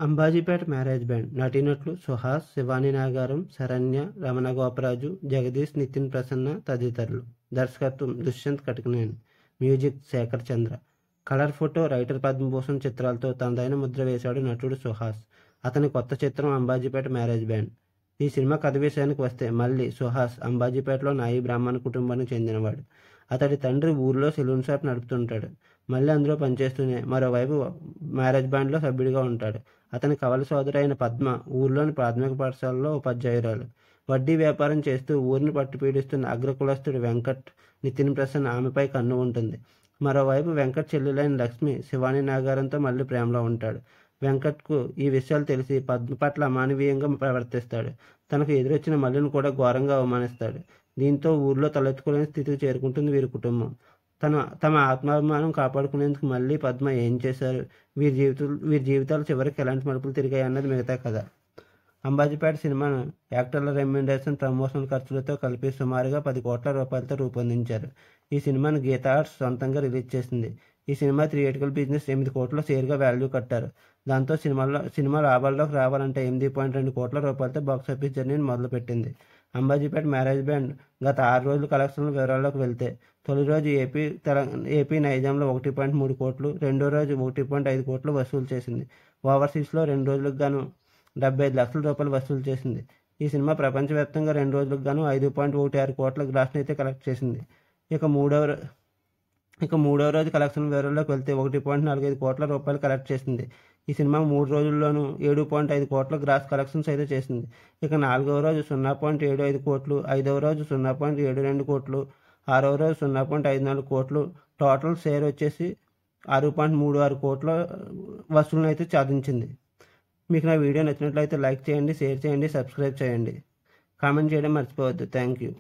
Ambajipeta marriage band నటీనటులు సుహాస్, శివాని నాగారం, శరణ్య, రమణ గోపరాజు, జగదీష్, నితిన్ ప్రసన్న తదితరులు. దర్శకత్వం దుష్యంత్ కటకనేని. మ్యూజిక్ శేఖర్ చంద్ర. కలర్ ఫోటో రైటర్ పద్మభూషణ్ చిత్రాలతో తనదైన ముద్ర వేశాడు నటుడు సుహాస్. అతని కొత్త చిత్రం అంబాజీపేట మ్యారేజ్ బ్యాండ్. ఈ సినిమా కథ విషయానికి వస్తే మళ్ళీ సుహాస్ అంబాజీపేటలో నాయి బ్రాహ్మణ కుటుంబానికి చెందినవాడు. అతడి తండ్రి ఊరిలో సెలూన్ షాప్ నడుపుతుంటాడు. మళ్ళీ అందులో పనిచేస్తూనే మరోవైపు మ్యారేజ్ బ్యాండ్లో సభ్యుడిగా ఉంటాడు. అతని కవల సోదరి అయిన పద్మ ఊరిలోని ప్రాథమిక పాఠశాలలో ఉపాధ్యాయురాలు. వడ్డీ వ్యాపారం చేస్తూ ఊరిని పట్టుపీడిస్తున్న అగ్రకులస్తుడు వెంకట్, నితిన్ ప్రసన్న ఆమెపై కన్ను ఉంటుంది. మరోవైపు వెంకట్ చెల్లెలైన లక్ష్మి శివాని నాగారంతో మళ్ళీ ప్రేమలో ఉంటాడు. వెంకట్కు ఈ విషయాలు తెలిసి పద్మ పట్ల అమానవీయంగా ప్రవర్తిస్తాడు. తనకు ఎదురొచ్చిన మల్లిని కూడా ఘోరంగా అవమానిస్తాడు. దీంతో ఊర్లో తలెత్తుకోలేని స్థితికి చేరుకుంటుంది వీరి కుటుంబం. తమ ఆత్మాభిమానం కాపాడుకునేందుకు మళ్ళీ పద్మ ఏం చేశారు, వీరి జీవితాలు చివరికి ఎలాంటి మలుపులు తిరిగాయి అన్నది మిగతా కథ. అంబాజీపేట సినిమాను యాక్టర్ల రెమ్యునరేషన్, ప్రమోషనల్ ఖర్చులతో కలిపి సుమారుగా 10 కోట్ల రూపాయలతో రూపొందించారు. ఈ సినిమాను గీతా ఆర్ట్స్ సొంతంగా రిలీజ్ చేసింది. ఈ సినిమా థియేటికల్ బిజినెస్ 8 కోట్ల షేర్గా వాల్యూ కట్టారు. దాంతో సినిమా లాభాల్లోకి రావాలంటే 8.2 కోట్ల రూపాయలతో బాక్సాఫీస్ జర్నీని మొదలుపెట్టింది. అంబాజీపేట మ్యారేజ్ బ్యాండ్ గత 6 రోజుల కలెక్షన్ల వివరాల్లోకి వెళ్తే, తొలి రోజు ఏపీ నైజాంలో 1.3 కోట్లు, రెండో రోజు 1.5 కోట్లు వసూలు చేసింది. ఓవర్సీస్లో 2 రోజులకు గాను 75 లక్షల రూపాయలు వసూలు చేసింది. ఈ సినిమా ప్రపంచవ్యాప్తంగా 2 రోజులకు గాను 5.16 కోట్ల గ్రాస్ని అయితే కలెక్ట్ చేసింది. ఇక మూడవ రోజు కలెక్షన్ వివరాల్లోకి వెళ్తే 1.45 కోట్ల రూపాయలు కలెక్ట్ చేసింది. ఈ సినిమా 3 రోజుల్లోనూ 7.5 కోట్ల గ్రాస్ కలెక్షన్స్ అయితే చేసింది. ఇక 4వ రోజు 0.75 కోట్లు, 5వ రోజు 0.72 కోట్లు, 6వ రోజు 0.54 కోట్లు, టోటల్ షేర్ వచ్చేసి 6.36 కోట్ల వసూలును అయితే సాధించింది. మీకు నా వీడియో నచ్చినట్లయితే లైక్ చేయండి, షేర్ చేయండి, సబ్స్క్రైబ్ చేయండి, కామెంట్ చేయడం మర్చిపోవద్దు. Thank you.